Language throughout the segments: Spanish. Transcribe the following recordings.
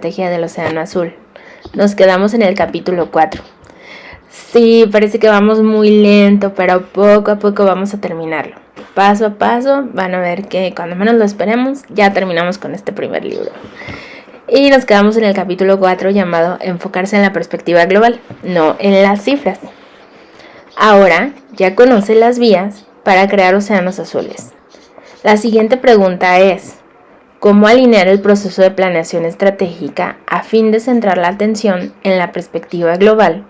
estrategia del Océano Azul. Nos quedamos en el capítulo 4. Sí, parece que vamos muy lento, pero poco a poco vamos a terminarlo. Paso a paso, van a ver que cuando menos lo esperemos, ya terminamos con este primer libro. Y nos quedamos en el capítulo 4 llamado Enfocarse en la perspectiva global, no en las cifras. Ahora ya conoce las vías para crear océanos azules. La siguiente pregunta es: ¿cómo alinear el proceso de planeación estratégica a fin de centrar la atención en la perspectiva global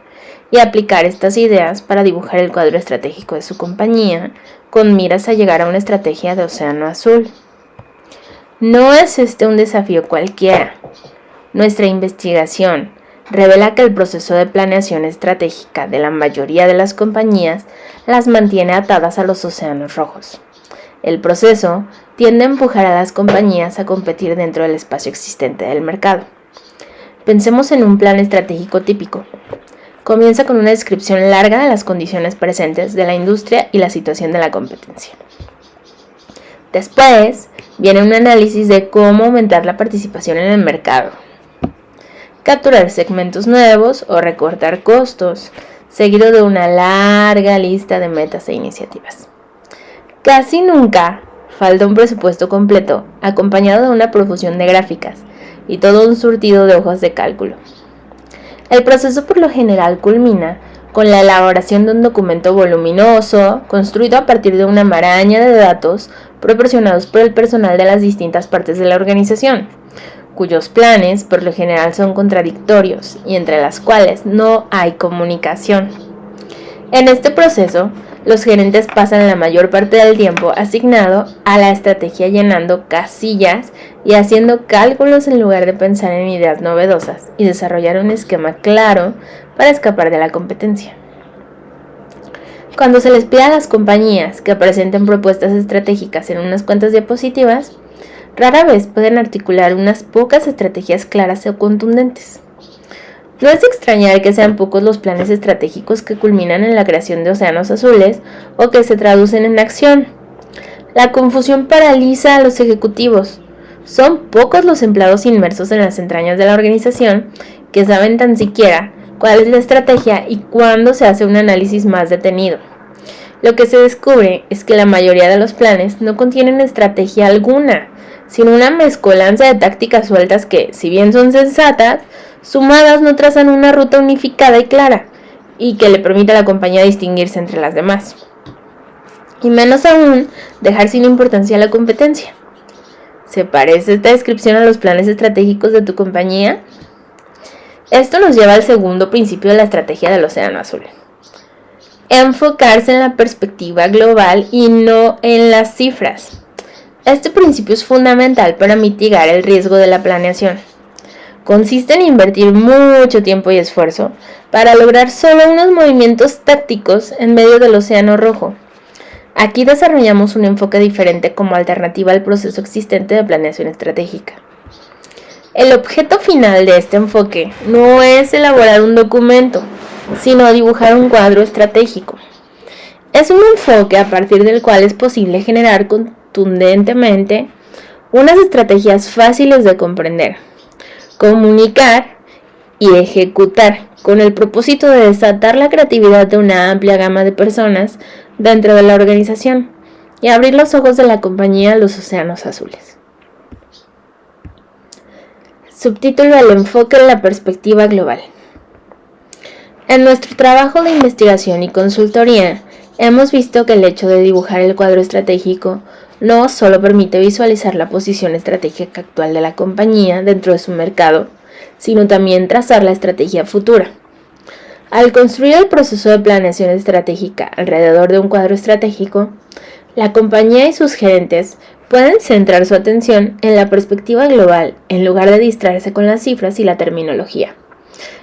y aplicar estas ideas para dibujar el cuadro estratégico de su compañía con miras a llegar a una estrategia de océano azul? No es este un desafío cualquiera. Nuestra investigación revela que el proceso de planeación estratégica de la mayoría de las compañías las mantiene atadas a los océanos rojos. El proceso tiende a empujar a las compañías a competir dentro del espacio existente del mercado. Pensemos en un plan estratégico típico. Comienza con una descripción larga de las condiciones presentes de la industria y la situación de la competencia. Después viene un análisis de cómo aumentar la participación en el mercado, capturar segmentos nuevos o recortar costos, seguido de una larga lista de metas e iniciativas. Casi nunca falta un presupuesto completo, acompañado de una profusión de gráficas y todo un surtido de hojas de cálculo. El proceso por lo general culmina con la elaboración de un documento voluminoso, construido a partir de una maraña de datos proporcionados por el personal de las distintas partes de la organización, cuyos planes por lo general son contradictorios y entre las cuales no hay comunicación. En este proceso, los gerentes pasan la mayor parte del tiempo asignado a la estrategia llenando casillas y haciendo cálculos en lugar de pensar en ideas novedosas y desarrollar un esquema claro para escapar de la competencia. Cuando se les pide a las compañías que presenten propuestas estratégicas en unas cuantas diapositivas, rara vez pueden articular unas pocas estrategias claras o contundentes. No es de extrañar que sean pocos los planes estratégicos que culminan en la creación de océanos azules o que se traducen en acción. La confusión paraliza a los ejecutivos. Son pocos los empleados inmersos en las entrañas de la organización que saben tan siquiera cuál es la estrategia y cuándo se hace un análisis más detenido. Lo que se descubre es que la mayoría de los planes no contienen estrategia alguna, sino una mezcolanza de tácticas sueltas que, si bien son sensatas, sumadas no trazan una ruta unificada y clara, y que le permite a la compañía distinguirse entre las demás. Y menos aún, dejar sin importancia a la competencia. ¿Se parece esta descripción a los planes estratégicos de tu compañía? Esto nos lleva al segundo principio de la estrategia del Océano Azul: enfocarse en la perspectiva global y no en las cifras. Este principio es fundamental para mitigar el riesgo de la planeación. Consiste en invertir mucho tiempo y esfuerzo para lograr solo unos movimientos tácticos en medio del océano rojo. Aquí desarrollamos un enfoque diferente como alternativa al proceso existente de planeación estratégica. El objeto final de este enfoque no es elaborar un documento, sino dibujar un cuadro estratégico. Es un enfoque a partir del cual es posible generar contundentemente unas estrategias fáciles de comprender, comunicar y ejecutar con el propósito de desatar la creatividad de una amplia gama de personas dentro de la organización y abrir los ojos de la compañía a los océanos azules. Subtítulo: el enfoque en la perspectiva global. En nuestro trabajo de investigación y consultoría, hemos visto que el hecho de dibujar el cuadro estratégico no solo permite visualizar la posición estratégica actual de la compañía dentro de su mercado, sino también trazar la estrategia futura. Al construir el proceso de planeación estratégica alrededor de un cuadro estratégico, la compañía y sus gerentes pueden centrar su atención en la perspectiva global en lugar de distraerse con las cifras y la terminología,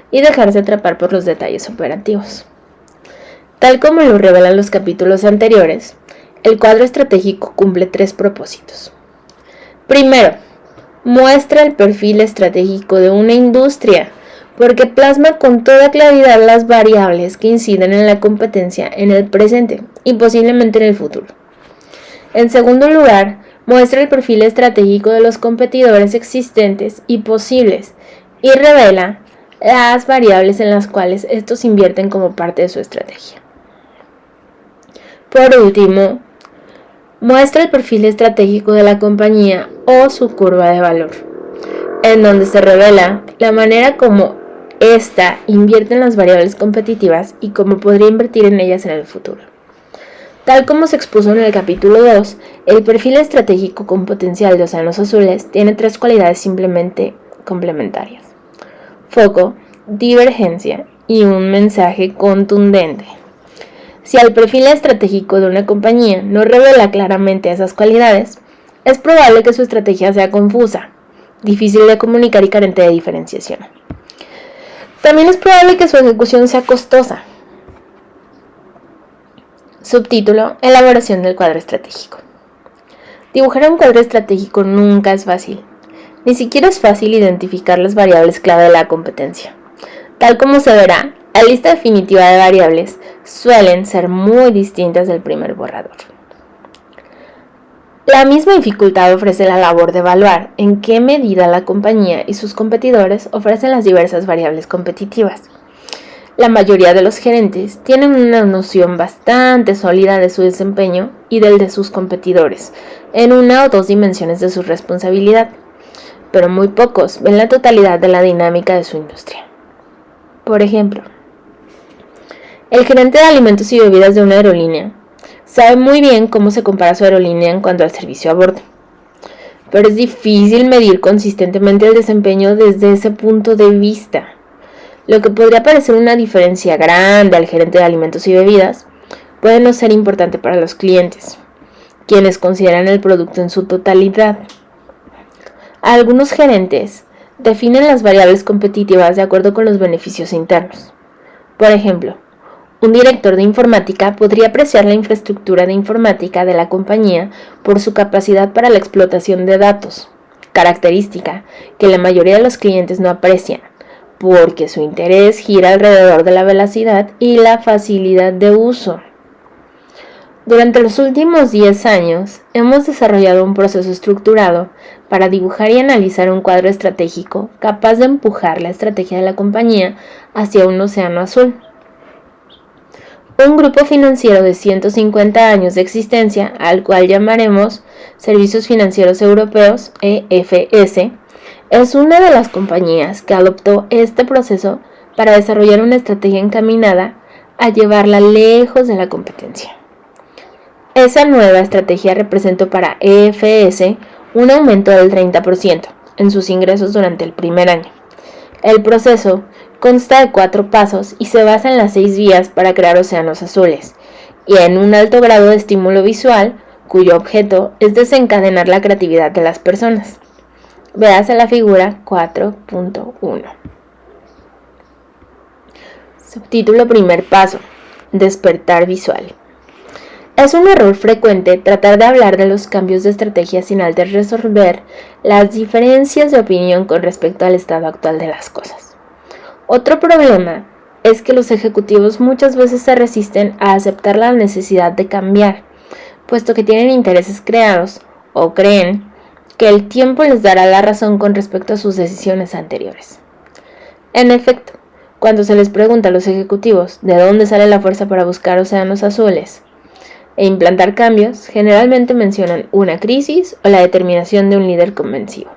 y dejarse atrapar por los detalles operativos. Tal como lo revelan los capítulos anteriores, el cuadro estratégico cumple 3 propósitos. Primero, muestra el perfil estratégico de una industria, porque plasma con toda claridad las variables que inciden en la competencia en el presente y posiblemente en el futuro. En segundo lugar, muestra el perfil estratégico de los competidores existentes y posibles, y revela las variables en las cuales estos invierten como parte de su estrategia. Por último, muestra el perfil estratégico de la compañía o su curva de valor, en donde se revela la manera como ésta invierte en las variables competitivas y cómo podría invertir en ellas en el futuro. Tal como se expuso en el capítulo 2, el perfil estratégico con potencial de Océanos Azules tiene 3 cualidades simplemente complementarias: foco, divergencia y un mensaje contundente. Si el perfil estratégico de una compañía no revela claramente esas cualidades, es probable que su estrategia sea confusa, difícil de comunicar y carente de diferenciación. También es probable que su ejecución sea costosa. Subtítulo: Elaboración del cuadro estratégico. Dibujar un cuadro estratégico nunca es fácil. Ni siquiera es fácil identificar las variables clave de la competencia. Tal como se verá, la lista definitiva de variables suelen ser muy distintas del primer borrador. La misma dificultad ofrece la labor de evaluar en qué medida la compañía y sus competidores ofrecen las diversas variables competitivas. La mayoría de los gerentes tienen una noción bastante sólida de su desempeño y del de sus competidores, en una o dos dimensiones de su responsabilidad, pero muy pocos ven la totalidad de la dinámica de su industria. Por ejemplo, el gerente de alimentos y bebidas de una aerolínea sabe muy bien cómo se compara su aerolínea en cuanto al servicio a bordo, pero es difícil medir consistentemente el desempeño desde ese punto de vista. Lo que podría parecer una diferencia grande al gerente de alimentos y bebidas puede no ser importante para los clientes, quienes consideran el producto en su totalidad. Algunos gerentes definen las variables competitivas de acuerdo con los beneficios internos. Por ejemplo, un director de informática podría apreciar la infraestructura de informática de la compañía por su capacidad para la explotación de datos, característica que la mayoría de los clientes no aprecian, porque su interés gira alrededor de la velocidad y la facilidad de uso. Durante los últimos 10 años, hemos desarrollado un proceso estructurado para dibujar y analizar un cuadro estratégico capaz de empujar la estrategia de la compañía hacia un océano azul. Un grupo financiero de 150 años de existencia, al cual llamaremos Servicios Financieros Europeos, EFS, es una de las compañías que adoptó este proceso para desarrollar una estrategia encaminada a llevarla lejos de la competencia. Esa nueva estrategia representó para EFS un aumento del 30% en sus ingresos durante el primer año. El proceso consta de 4 pasos y se basa en las 6 vías para crear océanos azules y en un alto grado de estímulo visual cuyo objeto es desencadenar la creatividad de las personas. Véase la figura 4.1. Subtítulo: Primer paso: despertar visual. Es un error frecuente tratar de hablar de los cambios de estrategia sin antes resolver las diferencias de opinión con respecto al estado actual de las cosas. Otro problema es que los ejecutivos muchas veces se resisten a aceptar la necesidad de cambiar, puesto que tienen intereses creados o creen que el tiempo les dará la razón con respecto a sus decisiones anteriores. En efecto, cuando se les pregunta a los ejecutivos de dónde sale la fuerza para buscar océanos azules e implantar cambios, generalmente mencionan una crisis o la determinación de un líder convencido.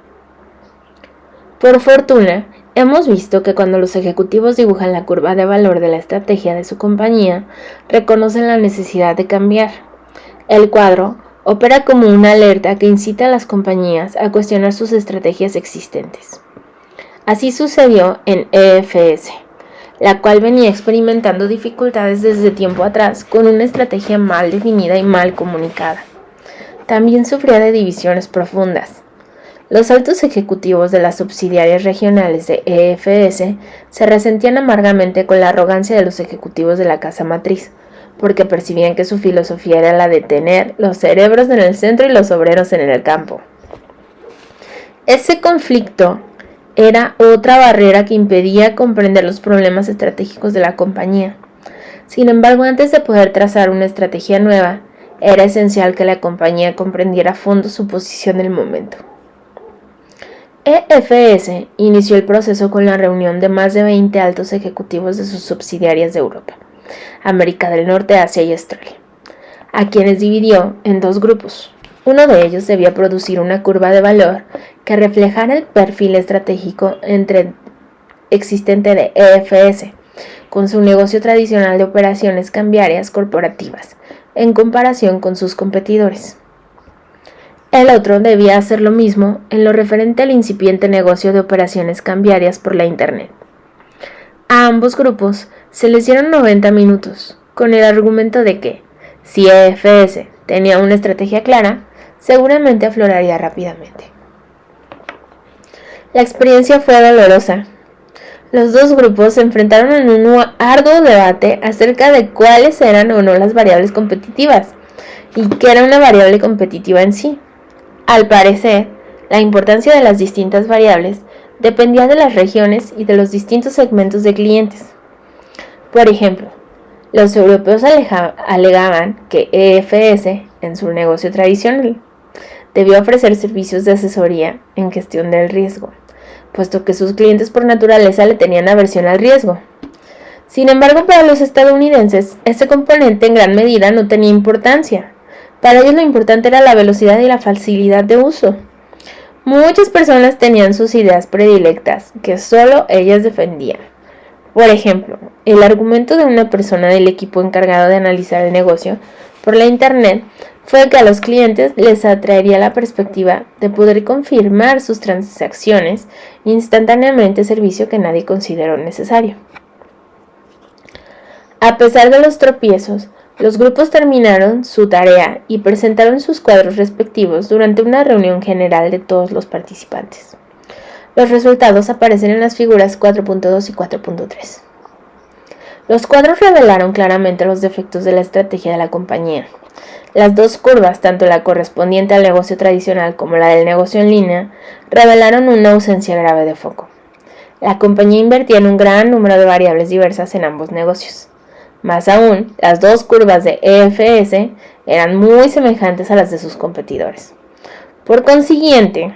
Por fortuna, hemos visto que cuando los ejecutivos dibujan la curva de valor de la estrategia de su compañía, reconocen la necesidad de cambiar. El cuadro opera como una alerta que incita a las compañías a cuestionar sus estrategias existentes. Así sucedió en EFS, la cual venía experimentando dificultades desde tiempo atrás con una estrategia mal definida y mal comunicada. También sufría de divisiones profundas. Los altos ejecutivos de las subsidiarias regionales de EFS se resentían amargamente con la arrogancia de los ejecutivos de la casa matriz, porque percibían que su filosofía era la de tener los cerebros en el centro y los obreros en el campo. Ese conflicto era otra barrera que impedía comprender los problemas estratégicos de la compañía. Sin embargo, antes de poder trazar una estrategia nueva, era esencial que la compañía comprendiera a fondo su posición del momento. EFS inició el proceso con la reunión de más de 20 altos ejecutivos de sus subsidiarias de Europa, América del Norte, Asia y Australia, a quienes dividió en dos grupos. Uno de ellos debía producir una curva de valor que reflejara el perfil estratégico existente de EFS, con su negocio tradicional de operaciones cambiarias corporativas, en comparación con sus competidores. El otro debía hacer lo mismo en lo referente al incipiente negocio de operaciones cambiarias por la Internet. A ambos grupos se les dieron 90 minutos, con el argumento de que, si EFS tenía una estrategia clara, seguramente afloraría rápidamente. La experiencia fue dolorosa. Los dos grupos se enfrentaron en un arduo debate acerca de cuáles eran o no las variables competitivas y qué era una variable competitiva en sí. Al parecer, la importancia de las distintas variables dependía de las regiones y de los distintos segmentos de clientes. Por ejemplo, los europeos alegaban que EFS, en su negocio tradicional, debió ofrecer servicios de asesoría en gestión del riesgo, puesto que sus clientes por naturaleza le tenían aversión al riesgo. Sin embargo, para los estadounidenses, este componente en gran medida no tenía importancia. Para ellos lo importante era la velocidad y la facilidad de uso. Muchas personas tenían sus ideas predilectas que solo ellas defendían. Por ejemplo, el argumento de una persona del equipo encargado de analizar el negocio por la Internet fue que a los clientes les atraería la perspectiva de poder confirmar sus transacciones instantáneamente, servicio que nadie consideró necesario. A pesar de los tropiezos, los grupos terminaron su tarea y presentaron sus cuadros respectivos durante una reunión general de todos los participantes. Los resultados aparecen en las figuras 4.2 y 4.3. Los cuadros revelaron claramente los defectos de la estrategia de la compañía. Las dos curvas, tanto la correspondiente al negocio tradicional como la del negocio en línea, revelaron una ausencia grave de foco. La compañía invertía en un gran número de variables diversas en ambos negocios. Más aún, las dos curvas de EFS eran muy semejantes a las de sus competidores. Por consiguiente,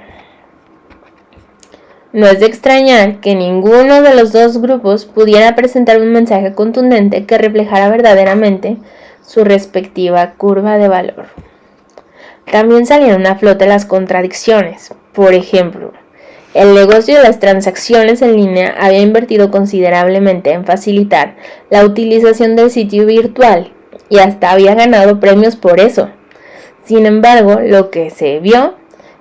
no es de extrañar que ninguno de los dos grupos pudiera presentar un mensaje contundente que reflejara verdaderamente su respectiva curva de valor. También salieron a flote las contradicciones. Por ejemplo, el negocio de las transacciones en línea había invertido considerablemente en facilitar la utilización del sitio virtual y hasta había ganado premios por eso. Sin embargo, lo que se vio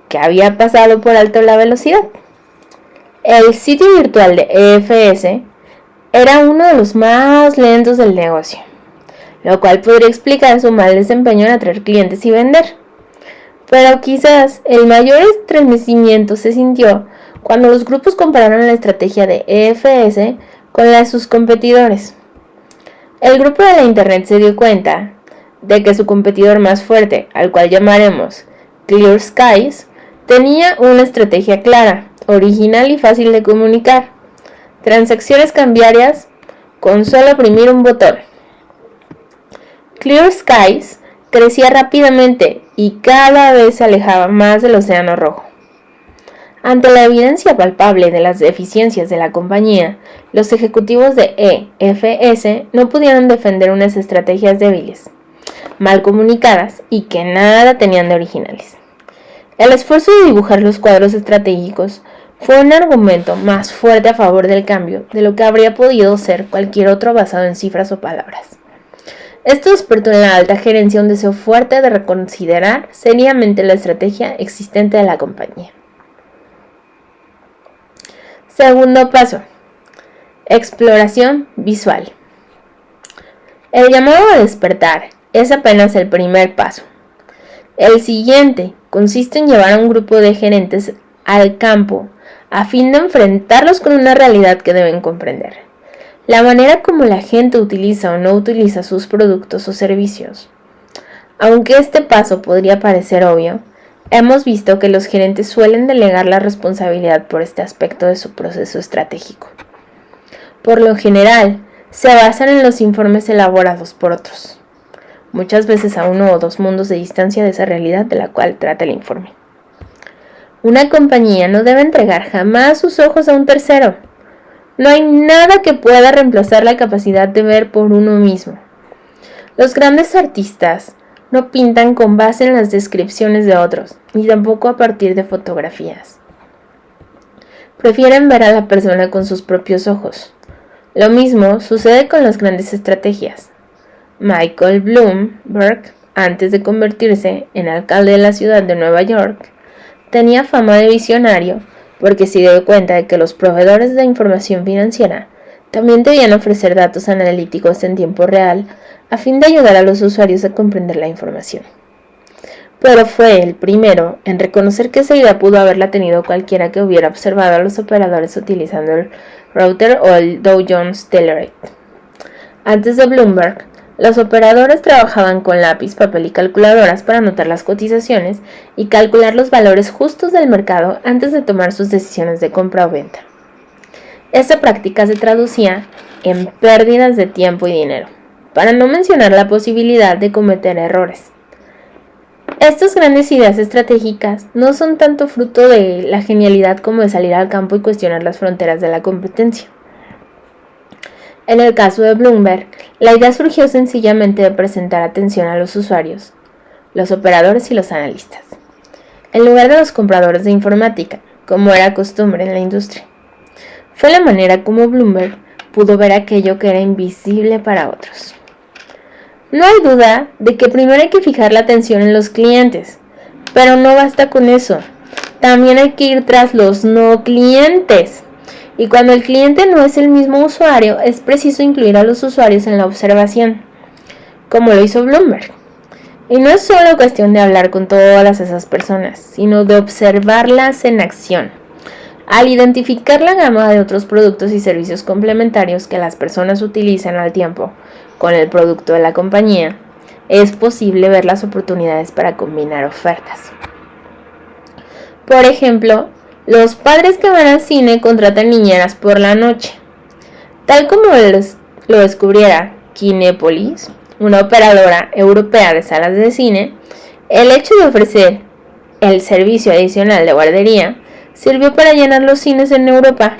que había pasado por alto la velocidad. El sitio virtual de EFS era uno de los más lentos del negocio, lo cual podría explicar su mal desempeño en atraer clientes y vender. Pero quizás el mayor estremecimiento se sintió cuando los grupos compararon la estrategia de EFS con la de sus competidores. El grupo de la Internet se dio cuenta de que su competidor más fuerte, al cual llamaremos Clear Skies, tenía una estrategia clara, original y fácil de comunicar: transacciones cambiarias con solo oprimir un botón. Clear Skies crecía rápidamente y cada vez se alejaba más del océano rojo. Ante la evidencia palpable de las deficiencias de la compañía, los ejecutivos de EFS no pudieron defender unas estrategias débiles, mal comunicadas y que nada tenían de originales. El esfuerzo de dibujar los cuadros estratégicos fue un argumento más fuerte a favor del cambio de lo que habría podido ser cualquier otro basado en cifras o palabras. Esto despertó en la alta gerencia un deseo fuerte de reconsiderar seriamente la estrategia existente de la compañía. Segundo paso: exploración visual. El llamado a despertar es apenas el primer paso. El siguiente consiste en llevar a un grupo de gerentes al campo a fin de enfrentarlos con una realidad que deben comprender: la manera como la gente utiliza o no utiliza sus productos o servicios. Aunque este paso podría parecer obvio, hemos visto que los gerentes suelen delegar la responsabilidad por este aspecto de su proceso estratégico. Por lo general, se basan en los informes elaborados por otros, muchas veces a 1 o 2 mundos de distancia de esa realidad de la cual trata el informe. Una compañía no debe entregar jamás sus ojos a un tercero. No hay nada que pueda reemplazar la capacidad de ver por uno mismo. Los grandes artistas no pintan con base en las descripciones de otros, ni tampoco a partir de fotografías. Prefieren ver a la persona con sus propios ojos. Lo mismo sucede con las grandes estrategias. Michael Bloomberg, antes de convertirse en alcalde de la ciudad de Nueva York, tenía fama de visionario porque se dio cuenta de que los proveedores de información financiera también debían ofrecer datos analíticos en tiempo real a fin de ayudar a los usuarios a comprender la información. Pero fue el primero en reconocer que esa idea pudo haberla tenido cualquiera que hubiera observado a los operadores utilizando el router o el Dow Jones Telerate. Antes de Bloomberg, los operadores trabajaban con lápiz, papel y calculadoras para anotar las cotizaciones y calcular los valores justos del mercado antes de tomar sus decisiones de compra o venta. Esta práctica se traducía en pérdidas de tiempo y dinero, para no mencionar la posibilidad de cometer errores. Estas grandes ideas estratégicas no son tanto fruto de la genialidad como de salir al campo y cuestionar las fronteras de la competencia. En el caso de Bloomberg, la idea surgió sencillamente de presentar atención a los usuarios, los operadores y los analistas, en lugar de los compradores de informática, como era costumbre en la industria. Fue la manera como Bloomberg pudo ver aquello que era invisible para otros. No hay duda de que primero hay que fijar la atención en los clientes, pero no basta con eso. También hay que ir tras los no clientes. Y cuando el cliente no es el mismo usuario, es preciso incluir a los usuarios en la observación, como lo hizo Bloomberg. Y no es solo cuestión de hablar con todas esas personas, sino de observarlas en acción. Al identificar la gama de otros productos y servicios complementarios que las personas utilizan al tiempo con el producto de la compañía, es posible ver las oportunidades para combinar ofertas. Por ejemplo, los padres que van al cine contratan niñeras por la noche. Tal como lo descubriera Kinepolis, una operadora europea de salas de cine, el hecho de ofrecer el servicio adicional de guardería sirvió para llenar los cines en Europa.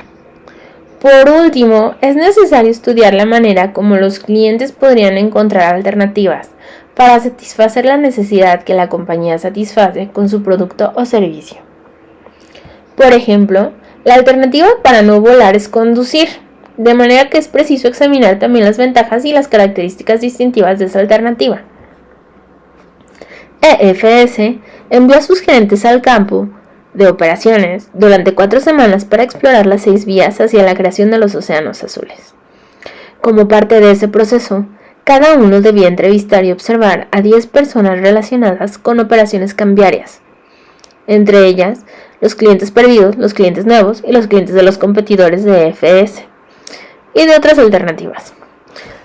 Por último, es necesario estudiar la manera como los clientes podrían encontrar alternativas para satisfacer la necesidad que la compañía satisface con su producto o servicio. Por ejemplo, la alternativa para no volar es conducir, de manera que es preciso examinar también las ventajas y las características distintivas de esa alternativa. EFS envió a sus gerentes al campo de operaciones durante 4 semanas para explorar las 6 vías hacia la creación de los océanos azules. Como parte de ese proceso, cada uno debía entrevistar y observar a 10 personas relacionadas con operaciones cambiarias, entre ellas los clientes perdidos, los clientes nuevos y los clientes de los competidores de EFS, y de otras alternativas.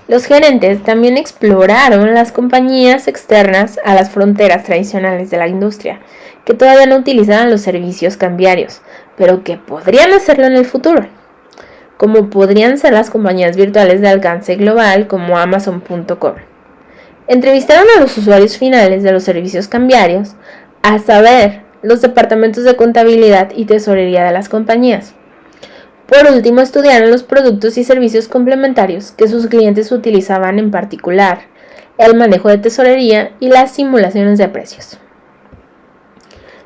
Los gerentes también exploraron las compañías externas a las fronteras tradicionales de la industria, que todavía no utilizaban los servicios cambiarios, pero que podrían hacerlo en el futuro, como podrían ser las compañías virtuales de alcance global como Amazon.com. Entrevistaron a los usuarios finales de los servicios cambiarios, a saber, los departamentos de contabilidad y tesorería de las compañías. Por último, estudiaron los productos y servicios complementarios que sus clientes utilizaban, en particular, el manejo de tesorería y las simulaciones de precios.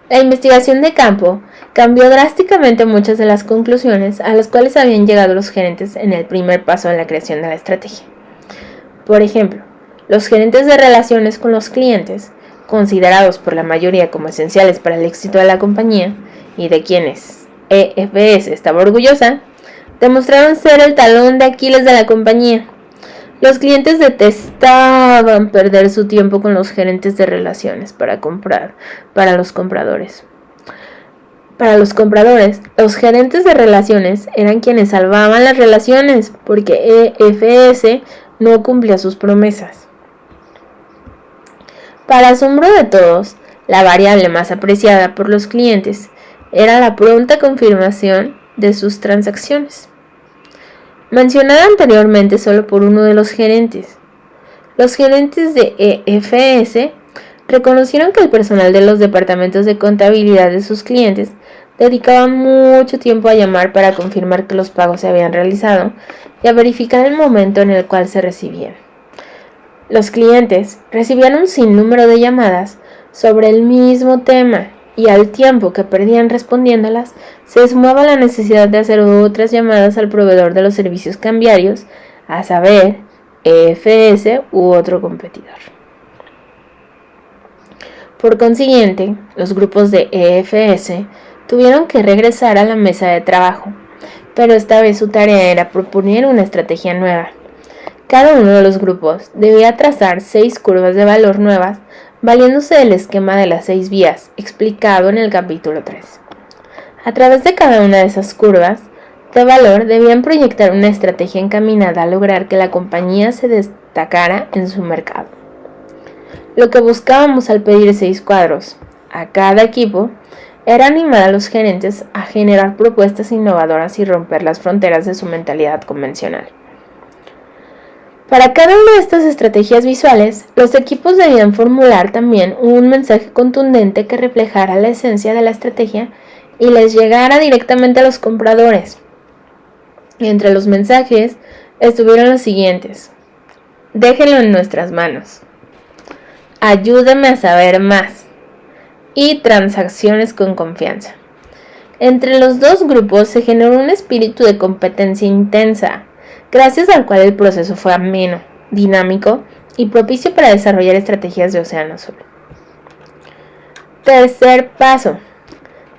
La investigación de campo cambió drásticamente muchas de las conclusiones a las cuales habían llegado los gerentes en el primer paso de la creación de la estrategia. Por ejemplo, los gerentes de relaciones con los clientes, considerados por la mayoría como esenciales para el éxito de la compañía y de quienes EFS estaba orgullosa, demostraron ser el talón de Aquiles de la compañía. Los clientes detestaban perder su tiempo con los gerentes de relaciones para comprar para los compradores. Para los compradores, los gerentes de relaciones eran quienes salvaban las relaciones porque EFS no cumplía sus promesas. Para asombro de todos, la variable más apreciada por los clientes era la pronta confirmación de sus transacciones. Mencionada anteriormente solo por uno de los gerentes. Los gerentes de EFS reconocieron que el personal de los departamentos de contabilidad de sus clientes dedicaba mucho tiempo a llamar para confirmar que los pagos se habían realizado y a verificar el momento en el cual se recibían. Los clientes recibían un sinnúmero de llamadas sobre el mismo tema y al tiempo que perdían respondiéndolas, se sumaba la necesidad de hacer otras llamadas al proveedor de los servicios cambiarios, a saber, EFS u otro competidor. Por consiguiente, los grupos de EFS tuvieron que regresar a la mesa de trabajo, pero esta vez su tarea era proponer una estrategia nueva. Cada uno de los grupos debía trazar 6 curvas de valor nuevas, valiéndose del esquema de las 6 vías, explicado en el capítulo 3. A través de cada una de esas curvas de valor debían proyectar una estrategia encaminada a lograr que la compañía se destacara en su mercado. Lo que buscábamos al pedir 6 cuadros a cada equipo era animar a los gerentes a generar propuestas innovadoras y romper las fronteras de su mentalidad convencional. Para cada una de estas estrategias visuales, los equipos debían formular también un mensaje contundente que reflejara la esencia de la estrategia y les llegara directamente a los compradores. Entre los mensajes estuvieron los siguientes: déjenlo en nuestras manos, ayúdeme a saber más y transacciones con confianza. Entre los dos grupos se generó un espíritu de competencia intensa, gracias al cual el proceso fue ameno, dinámico y propicio para desarrollar estrategias de océano azul. Tercer paso: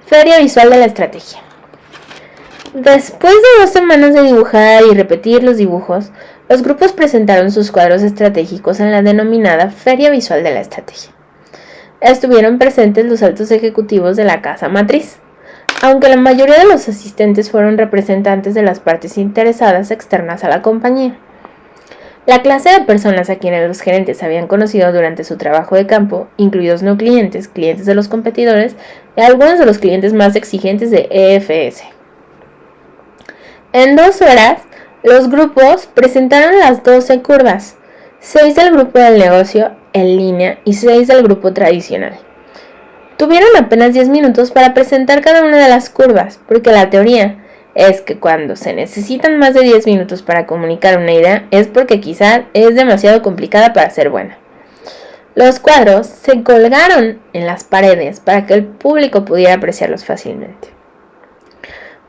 feria visual de la estrategia. Después de 2 semanas de dibujar y repetir los dibujos, los grupos presentaron sus cuadros estratégicos en la denominada Feria Visual de la Estrategia. Estuvieron presentes los altos ejecutivos de la casa matriz, aunque la mayoría de los asistentes fueron representantes de las partes interesadas externas a la compañía. La clase de personas a quienes los gerentes habían conocido durante su trabajo de campo, incluidos no clientes, clientes de los competidores y algunos de los clientes más exigentes de EFS. En 2 horas, los grupos presentaron las 12 curvas, 6 del grupo del negocio en línea y 6 del grupo tradicional. Tuvieron apenas 10 minutos para presentar cada una de las curvas, porque la teoría es que cuando se necesitan más de 10 minutos para comunicar una idea es porque quizá es demasiado complicada para ser buena. Los cuadros se colgaron en las paredes para que el público pudiera apreciarlos fácilmente.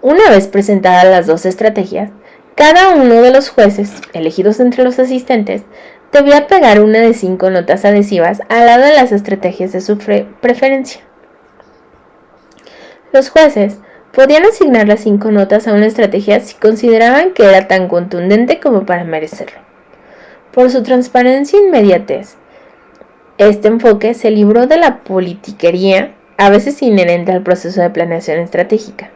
Una vez presentadas las 2 estrategias, cada uno de los jueces, elegidos entre los asistentes, debía pegar una de 5 notas adhesivas al lado de las estrategias de su preferencia. Los jueces podían asignar las 5 notas a una estrategia si consideraban que era tan contundente como para merecerlo. Por su transparencia e inmediatez, este enfoque se libró de la politiquería, a veces inherente al proceso de planeación estratégica.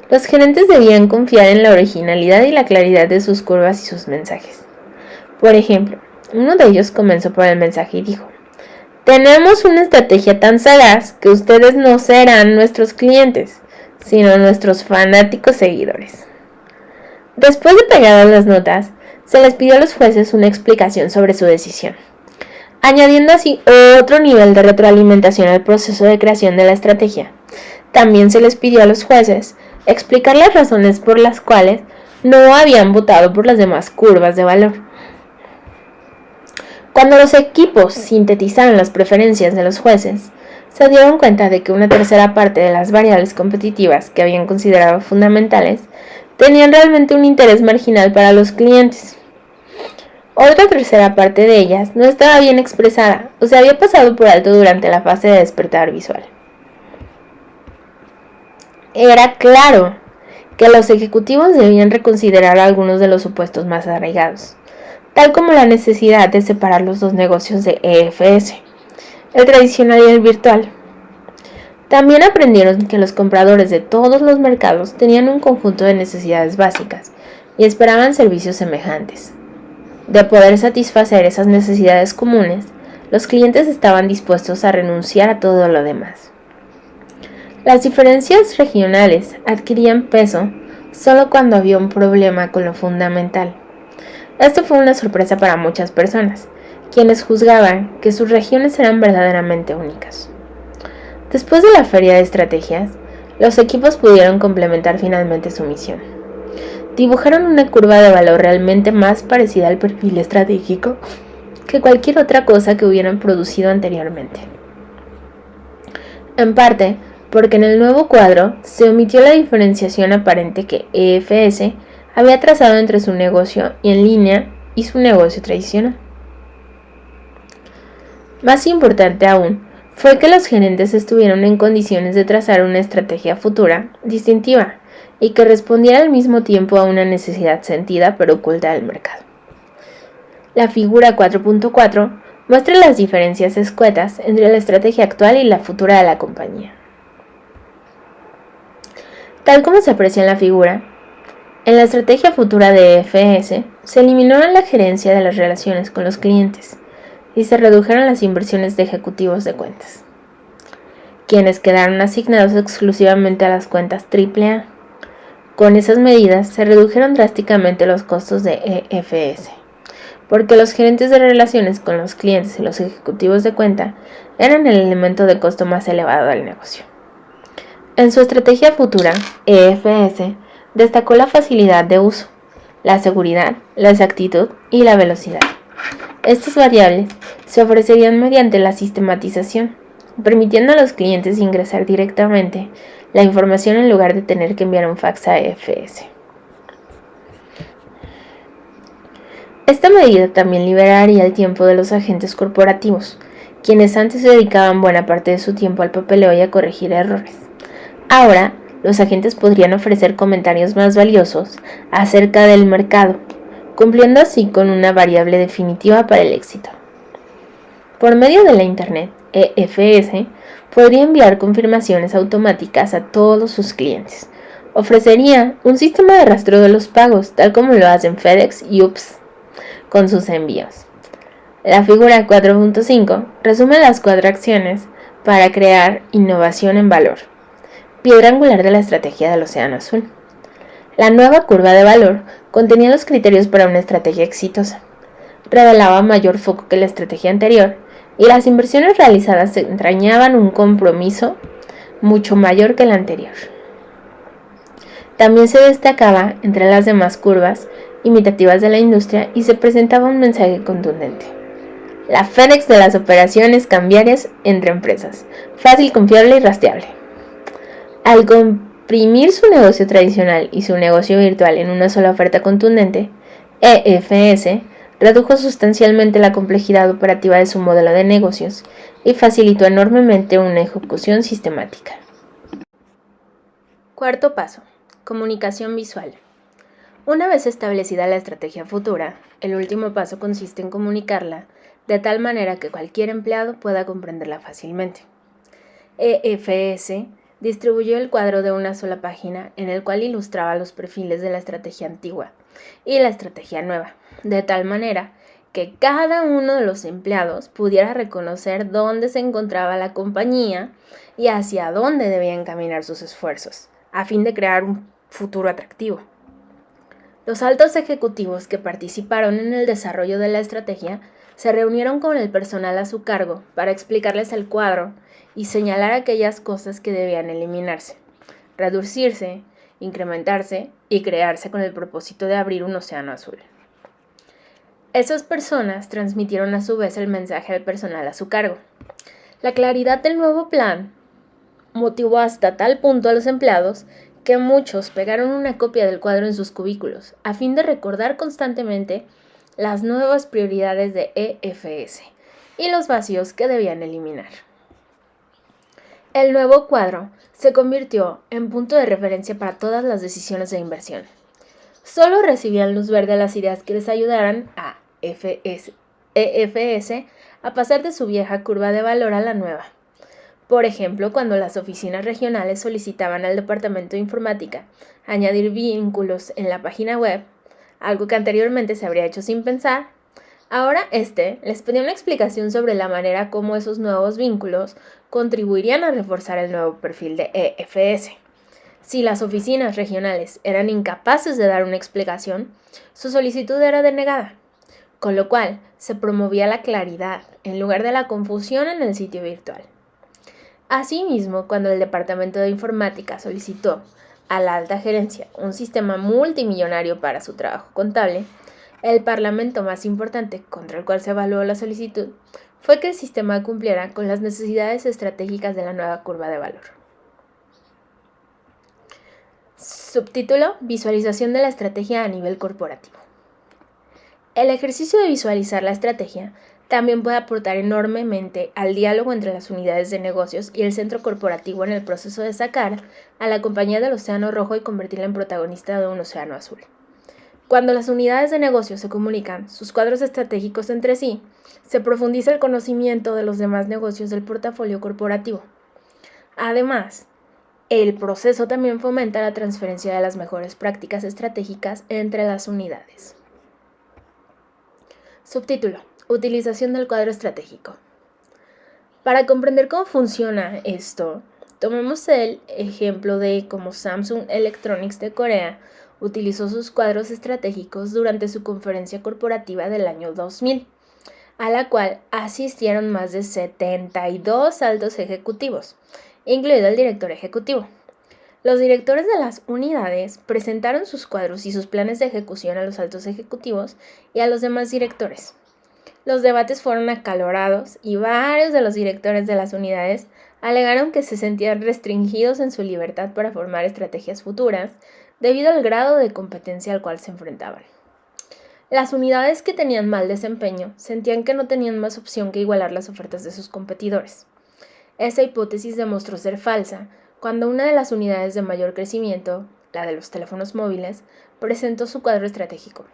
Los gerentes debían confiar en la originalidad y la claridad de sus curvas y sus mensajes. Por ejemplo, uno de ellos comenzó por el mensaje y dijo: tenemos una estrategia tan sagaz que ustedes no serán nuestros clientes, sino nuestros fanáticos seguidores. Después de pegadas las notas, se les pidió a los jueces una explicación sobre su decisión, añadiendo así otro nivel de retroalimentación al proceso de creación de la estrategia. También se les pidió a los jueces explicar las razones por las cuales no habían votado por las demás curvas de valor. Cuando los equipos sintetizaron las preferencias de los jueces, se dieron cuenta de que una tercera parte de las variables competitivas que habían considerado fundamentales tenían realmente un interés marginal para los clientes. Otra tercera parte de ellas no estaba bien expresada o se había pasado por alto durante la fase de despertar visual. Era claro que los ejecutivos debían reconsiderar algunos de los supuestos más arraigados, tal como la necesidad de separar los 2 negocios de EFS, el tradicional y el virtual. También aprendieron que los compradores de todos los mercados tenían un conjunto de necesidades básicas y esperaban servicios semejantes. De poder satisfacer esas necesidades comunes, los clientes estaban dispuestos a renunciar a todo lo demás. Las diferencias regionales adquirían peso solo cuando había un problema con lo fundamental. Esto fue una sorpresa para muchas personas, quienes juzgaban que sus regiones eran verdaderamente únicas. Después de la feria de estrategias, los equipos pudieron complementar finalmente su misión. Dibujaron una curva de valor realmente más parecida al perfil estratégico que cualquier otra cosa que hubieran producido anteriormente. En parte, porque en el nuevo cuadro se omitió la diferenciación aparente que EFS había trazado entre su negocio en línea y su negocio tradicional. Más importante aún, fue que los gerentes estuvieron en condiciones de trazar una estrategia futura distintiva y que respondiera al mismo tiempo a una necesidad sentida pero oculta del mercado. La figura 4.4 muestra las diferencias escuetas entre la estrategia actual y la futura de la compañía. Tal como se aprecia en la figura, en la estrategia futura de EFS se eliminó la gerencia de las relaciones con los clientes y se redujeron las inversiones de ejecutivos de cuentas, quienes quedaron asignados exclusivamente a las cuentas AAA. Con esas medidas se redujeron drásticamente los costos de EFS, porque los gerentes de relaciones con los clientes y los ejecutivos de cuenta eran el elemento de costo más elevado del negocio. En su estrategia futura, EFS destacó la facilidad de uso, la seguridad, la exactitud y la velocidad. Estas variables se ofrecerían mediante la sistematización, permitiendo a los clientes ingresar directamente la información en lugar de tener que enviar un fax a EFS. Esta medida también liberaría el tiempo de los agentes corporativos, quienes antes dedicaban buena parte de su tiempo al papeleo y a corregir errores. Ahora, los agentes podrían ofrecer comentarios más valiosos acerca del mercado, cumpliendo así con una variable definitiva para el éxito. Por medio de la Internet, EFS podría enviar confirmaciones automáticas a todos sus clientes. Ofrecería un sistema de rastreo de los pagos, tal como lo hacen FedEx y UPS con sus envíos. La figura 4.5 resume las 4 acciones para crear innovación en valor, piedra angular de la estrategia del Océano Azul. La nueva curva de valor contenía los criterios para una estrategia exitosa, revelaba mayor foco que la estrategia anterior y las inversiones realizadas entrañaban un compromiso mucho mayor que el anterior. También se destacaba entre las demás curvas imitativas de la industria y se presentaba un mensaje contundente. La FedEx de las operaciones cambiarias entre empresas, fácil, confiable y rastreable. Al comprimir su negocio tradicional y su negocio virtual en una sola oferta contundente, EFS redujo sustancialmente la complejidad operativa de su modelo de negocios y facilitó enormemente una ejecución sistemática. Cuarto paso: comunicación visual. Una vez establecida la estrategia futura, el último paso consiste en comunicarla de tal manera que cualquier empleado pueda comprenderla fácilmente. EFS distribuyó el cuadro de una sola página en el cual ilustraba los perfiles de la estrategia antigua y la estrategia nueva, de tal manera que cada uno de los empleados pudiera reconocer dónde se encontraba la compañía y hacia dónde debían caminar sus esfuerzos, a fin de crear un futuro atractivo. Los altos ejecutivos que participaron en el desarrollo de la estrategia se reunieron con el personal a su cargo para explicarles el cuadro y señalar aquellas cosas que debían eliminarse, reducirse, incrementarse y crearse con el propósito de abrir un océano azul. Esas personas transmitieron a su vez el mensaje al personal a su cargo. La claridad del nuevo plan motivó hasta tal punto a los empleados que muchos pegaron una copia del cuadro en sus cubículos, a fin de recordar constantemente las nuevas prioridades de EFS y los vacíos que debían eliminar. El nuevo cuadro se convirtió en punto de referencia para todas las decisiones de inversión. Solo recibían luz verde las ideas que les ayudaran a EFS a pasar de su vieja curva de valor a la nueva. Por ejemplo, cuando las oficinas regionales solicitaban al departamento de informática añadir vínculos en la página web, algo que anteriormente se habría hecho sin pensar, ahora les pedía una explicación sobre la manera como esos nuevos vínculos contribuirían a reforzar el nuevo perfil de EFS. Si las oficinas regionales eran incapaces de dar una explicación, su solicitud era denegada. con lo cual se promovía la claridad en lugar de la confusión en el sitio virtual. Asimismo, cuando el Departamento de Informática solicitó a la alta gerencia un sistema multimillonario para su trabajo contable, el parlamento más importante contra el cual se evaluó la solicitud fue que el sistema cumpliera con las necesidades estratégicas de la nueva curva de valor. Subtítulo: Visualización de la estrategia a nivel corporativo. El ejercicio de visualizar la estrategia también puede aportar enormemente al diálogo entre las unidades de negocios y el centro corporativo en el proceso de sacar a la compañía del océano rojo y convertirla en protagonista de un océano azul. Cuando las unidades de negocios se comunican sus cuadros estratégicos entre sí, se profundiza el conocimiento de los demás negocios del portafolio corporativo. Además, el proceso también fomenta la transferencia de las mejores prácticas estratégicas entre las unidades. Subtítulo: Utilización del cuadro estratégico. Para comprender cómo funciona esto, tomemos el ejemplo de cómo Samsung Electronics de Corea utilizó sus cuadros estratégicos durante su conferencia corporativa del año 2000, a la cual asistieron más de 72 altos ejecutivos, incluido el director ejecutivo. Los directores de las unidades presentaron sus cuadros y sus planes de ejecución a los altos ejecutivos y a los demás directores. Los debates fueron acalorados y varios de los directores de las unidades alegaron que se sentían restringidos en su libertad para formar estrategias futuras debido al grado de competencia al cual se enfrentaban. Las unidades que tenían mal desempeño sentían que no tenían más opción que igualar las ofertas de sus competidores. Esa hipótesis demostró ser falsa cuando una de las unidades de mayor crecimiento, la de los teléfonos móviles, presentó su cuadro estratégico.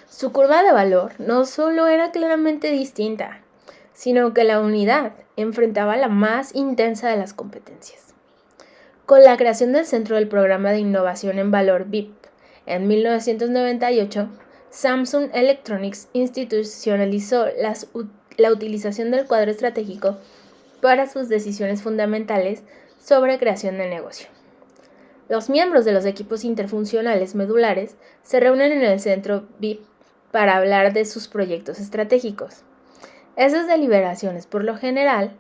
Su curva de valor no solo era claramente distinta, sino que la unidad enfrentaba la más intensa de las competencias. Con la creación del Centro del Programa de Innovación en Valor BIP en 1998, Samsung Electronics institucionalizó la utilización del cuadro estratégico para sus decisiones fundamentales sobre creación de negocio. Los miembros de los equipos interfuncionales medulares se reúnen en el centro BIP para hablar de sus proyectos estratégicos. Esas deliberaciones, por lo general,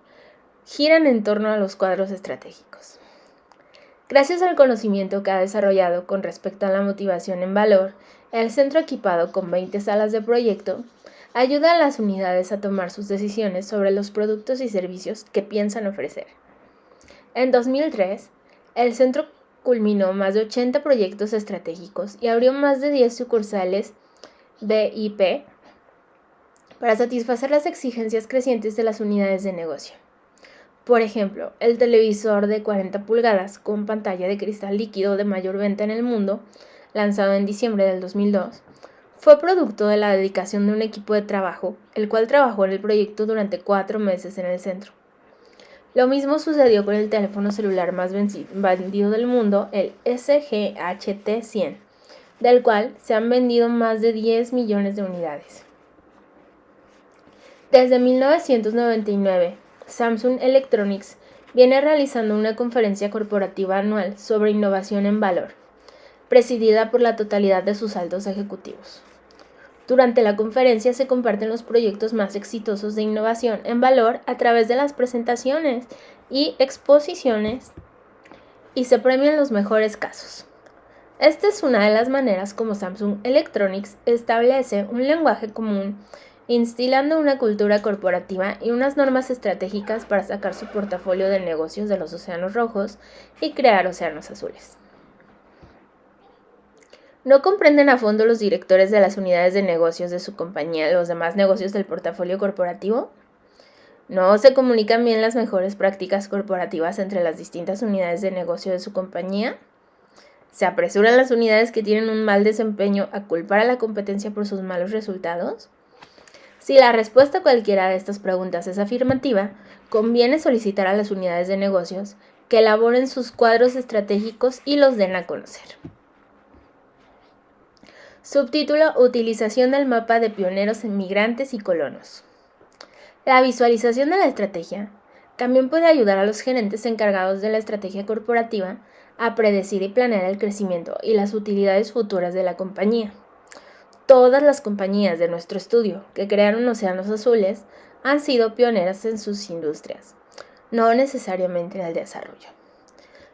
giran en torno a los cuadros estratégicos. Gracias al conocimiento que ha desarrollado con respecto a la motivación en valor, el centro, equipado con 20 salas de proyecto, ayuda a las unidades a tomar sus decisiones sobre los productos y servicios que piensan ofrecer. En 2003, el centro culminó más de 80 proyectos estratégicos y abrió más de 10 sucursales BIP para satisfacer las exigencias crecientes de las unidades de negocio. Por ejemplo, el televisor de 40 pulgadas con pantalla de cristal líquido de mayor venta en el mundo, lanzado en diciembre del 2002, fue producto de la dedicación de un equipo de trabajo, el cual trabajó en el proyecto durante 4 meses en el centro. Lo mismo sucedió con el teléfono celular más vendido del mundo, el SGHT-100, del cual se han vendido más de 10 millones de unidades. Desde 1999, Samsung Electronics viene realizando una conferencia corporativa anual sobre innovación en valor, presidida por la totalidad de sus altos ejecutivos. Durante la conferencia se comparten los proyectos más exitosos de innovación en valor a través de las presentaciones y exposiciones y se premian los mejores casos. Esta es una de las maneras como Samsung Electronics establece un lenguaje común, instilando una cultura corporativa y unas normas estratégicas para sacar su portafolio de negocios de los océanos rojos y crear océanos azules. ¿No comprenden a fondo los directores de las unidades de negocios de su compañía los demás negocios del portafolio corporativo? ¿No se comunican bien las mejores prácticas corporativas entre las distintas unidades de negocio de su compañía? ¿Se apresuran las unidades que tienen un mal desempeño a culpar a la competencia por sus malos resultados? Si la respuesta a cualquiera de estas preguntas es afirmativa, conviene solicitar a las unidades de negocios que elaboren sus cuadros estratégicos y los den a conocer. Subtítulo: Utilización del mapa de pioneros, inmigrantes y colonos. La visualización de la estrategia también puede ayudar a los gerentes encargados de la estrategia corporativa a predecir y planear el crecimiento y las utilidades futuras de la compañía. todas las compañías de nuestro estudio que crearon océanos azules han sido pioneras en sus industrias, no necesariamente en el desarrollo.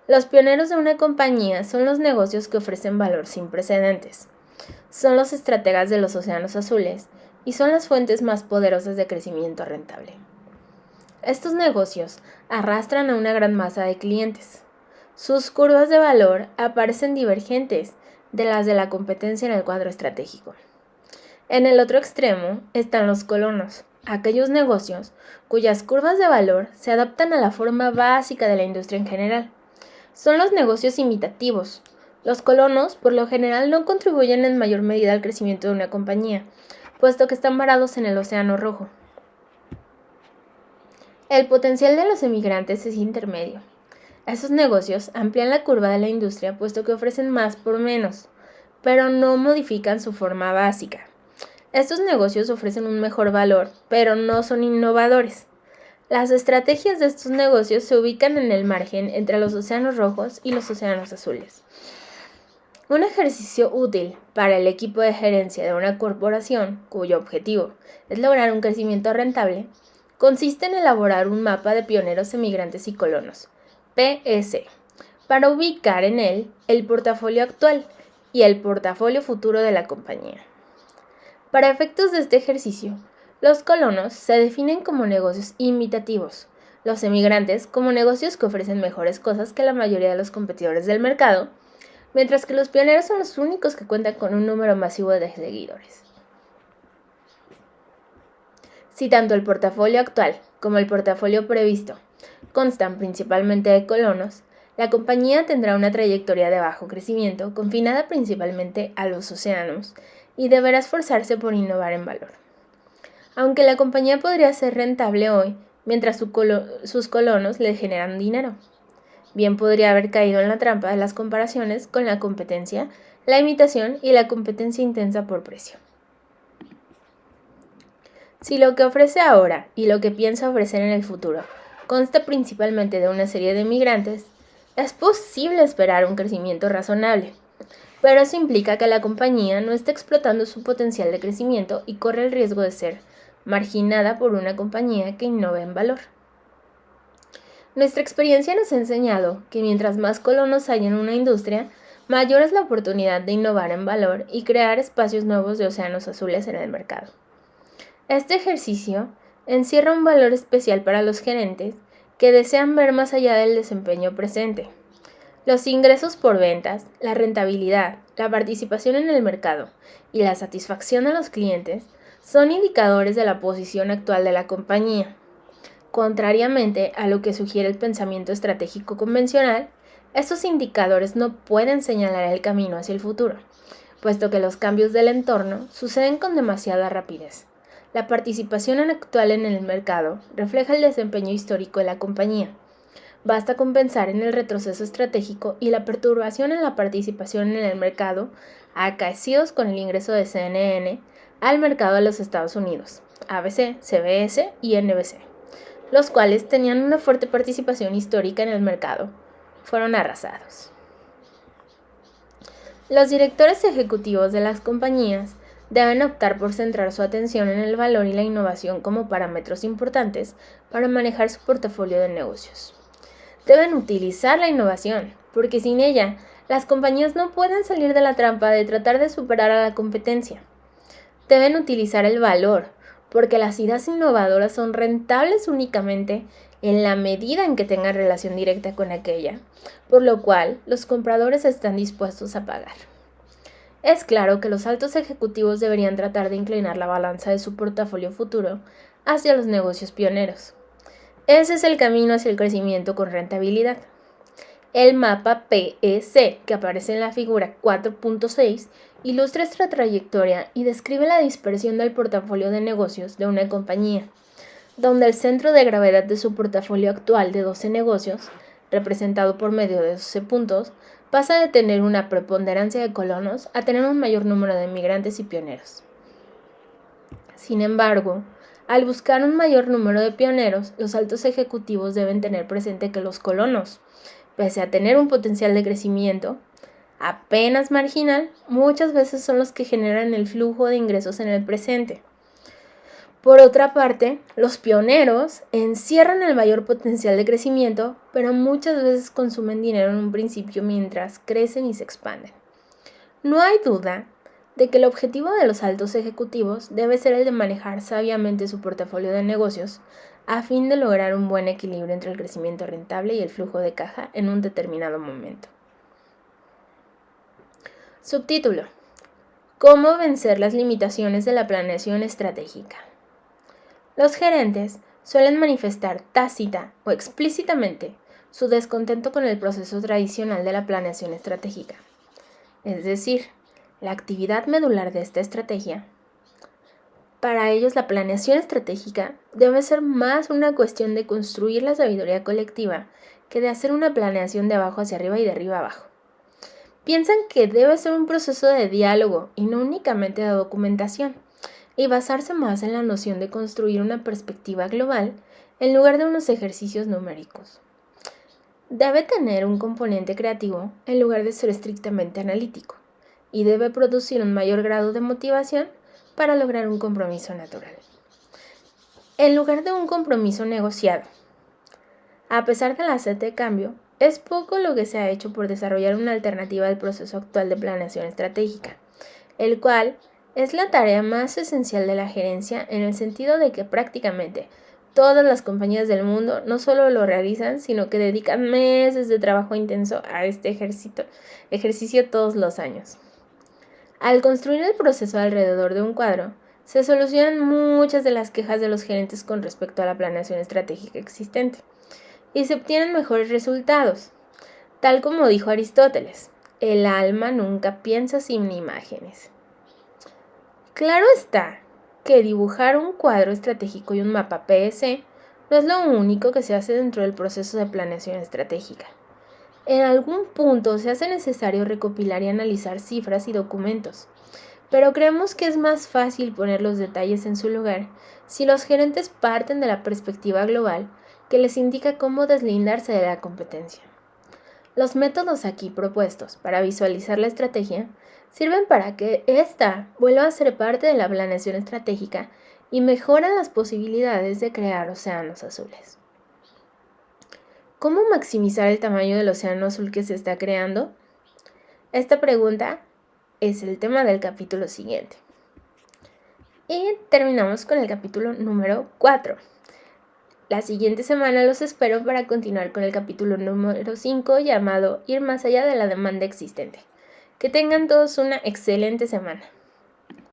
Los pioneros de una compañía son los negocios que ofrecen valor sin precedentes. Son los estrategas de los océanos azules y son las fuentes más poderosas de crecimiento rentable. Estos negocios arrastran a una gran masa de clientes. Sus curvas de valor aparecen divergentes de las de la competencia en el cuadro estratégico. En el otro extremo están los colonos, aquellos negocios cuyas curvas de valor se adaptan a la forma básica de la industria en general. Son los negocios imitativos. Los colonos, por lo general, no contribuyen en mayor medida al crecimiento de una compañía, puesto que están varados en el Océano Rojo. El potencial de los emigrantes es intermedio. Esos negocios amplían la curva de la industria, puesto que ofrecen más por menos, pero no modifican su forma básica. Estos negocios ofrecen un mejor valor, pero no son innovadores. Las estrategias de estos negocios se ubican en el margen entre los océanos rojos y los océanos azules. Un ejercicio útil para el equipo de gerencia de una corporación, cuyo objetivo es lograr un crecimiento rentable, consiste en elaborar un mapa de pioneros emigrantes y colonos, PS, para ubicar en él el portafolio actual y el portafolio futuro de la compañía. Para efectos de este ejercicio, los colonos se definen como negocios imitativos, los emigrantes como negocios que ofrecen mejores cosas que la mayoría de los competidores del mercado, mientras que los pioneros son los únicos que cuentan con un número masivo de seguidores. Si tanto el portafolio actual como el portafolio previsto constan principalmente de colonos, la compañía tendrá una trayectoria de bajo crecimiento confinada principalmente a los océanos y deberá esforzarse por innovar en valor. Aunque la compañía podría ser rentable hoy, mientras sus colonos le generan dinero. Bien podría haber caído en la trampa de las comparaciones con la competencia, la imitación y la competencia intensa por precio. Si lo que ofrece ahora y lo que piensa ofrecer en el futuro consta principalmente de una serie de migrantes, es posible esperar un crecimiento razonable, pero eso implica que la compañía no está explotando su potencial de crecimiento y corre el riesgo de ser marginada por una compañía que innove en valor. Nuestra experiencia nos ha enseñado que mientras más colonos hay en una industria, mayor es la oportunidad de innovar en valor y crear espacios nuevos de océanos azules en el mercado. Este ejercicio encierra un valor especial para los gerentes que desean ver más allá del desempeño presente. Los ingresos por ventas, la rentabilidad, la participación en el mercado y la satisfacción de los clientes son indicadores de la posición actual de la compañía. Contrariamente a lo que sugiere el pensamiento estratégico convencional, estos indicadores no pueden señalar el camino hacia el futuro, puesto que los cambios del entorno suceden con demasiada rapidez. La participación actual en el mercado refleja el desempeño histórico de la compañía. Basta con pensar en el retroceso estratégico y la perturbación en la participación en el mercado acaecidos con el ingreso de CNN al mercado de los Estados Unidos, ABC, CBS y NBC, los cuales tenían una fuerte participación histórica en el mercado, fueron arrasados. Los directores ejecutivos de las compañías deben optar por centrar su atención en el valor y la innovación como parámetros importantes para manejar su portafolio de negocios. Deben utilizar la innovación, porque sin ella, las compañías no pueden salir de la trampa de tratar de superar a la competencia. Deben utilizar el valor, porque las ideas innovadoras son rentables únicamente en la medida en que tengan relación directa con aquella, por lo cual los compradores están dispuestos a pagar. Es claro que los altos ejecutivos deberían tratar de inclinar la balanza de su portafolio futuro hacia los negocios pioneros. Ese es el camino hacia el crecimiento con rentabilidad. El mapa PEC, que aparece en la figura 4.6, ilustra esta trayectoria y describe la dispersión del portafolio de negocios de una compañía, donde el centro de gravedad de su portafolio actual de 12 negocios, representado por medio de 12 puntos, pasa de tener una preponderancia de colonos a tener un mayor número de migrantes y pioneros. Sin embargo, al buscar un mayor número de pioneros, los altos ejecutivos deben tener presente que los colonos, pese a tener un potencial de crecimiento, apenas marginal, muchas veces son los que generan el flujo de ingresos en el presente. Por otra parte, los pioneros encierran el mayor potencial de crecimiento, pero muchas veces consumen dinero en un principio mientras crecen y se expanden. No hay duda de que el objetivo de los altos ejecutivos debe ser el de manejar sabiamente su portafolio de negocios a fin de lograr un buen equilibrio entre el crecimiento rentable y el flujo de caja en un determinado momento. Subtítulo: ¿Cómo vencer las limitaciones de la planeación estratégica? Los gerentes suelen manifestar tácita o explícitamente su descontento con el proceso tradicional de la planeación estratégica, es decir, la actividad medular de esta estrategia. Para ellos, la planeación estratégica debe ser más una cuestión de construir la sabiduría colectiva que de hacer una planeación de abajo hacia arriba y de arriba abajo. Piensan que debe ser un proceso de diálogo y no únicamente de documentación, y basarse más en la noción de construir una perspectiva global en lugar de unos ejercicios numéricos. Debe tener un componente creativo en lugar de ser estrictamente analítico, y debe producir un mayor grado de motivación para lograr un compromiso natural, en lugar de un compromiso negociado. A pesar de la sed de cambio, es poco lo que se ha hecho por desarrollar una alternativa al proceso actual de planeación estratégica, el cual es la tarea más esencial de la gerencia en el sentido de que prácticamente todas las compañías del mundo no solo lo realizan, sino que dedican meses de trabajo intenso a este ejercicio todos los años. Al construir el proceso alrededor de un cuadro, se solucionan muchas de las quejas de los gerentes con respecto a la planeación estratégica existente y se obtienen mejores resultados. Tal como dijo Aristóteles, el alma nunca piensa sin imágenes. Claro está que dibujar un cuadro estratégico y un mapa PS no es lo único que se hace dentro del proceso de planeación estratégica. En algún punto se hace necesario recopilar y analizar cifras y documentos, pero creemos que es más fácil poner los detalles en su lugar si los gerentes parten de la perspectiva global que les indica cómo deslindarse de la competencia. Los métodos aquí propuestos para visualizar la estrategia sirven para que ésta vuelva a ser parte de la planeación estratégica y mejoran las posibilidades de crear océanos azules. ¿Cómo maximizar el tamaño del océano azul que se está creando? Esta pregunta es el tema del capítulo siguiente. Y terminamos con el capítulo número 4. La siguiente semana los espero para continuar con el capítulo número 5 llamado Ir más allá de la demanda existente. Que tengan todos una excelente semana.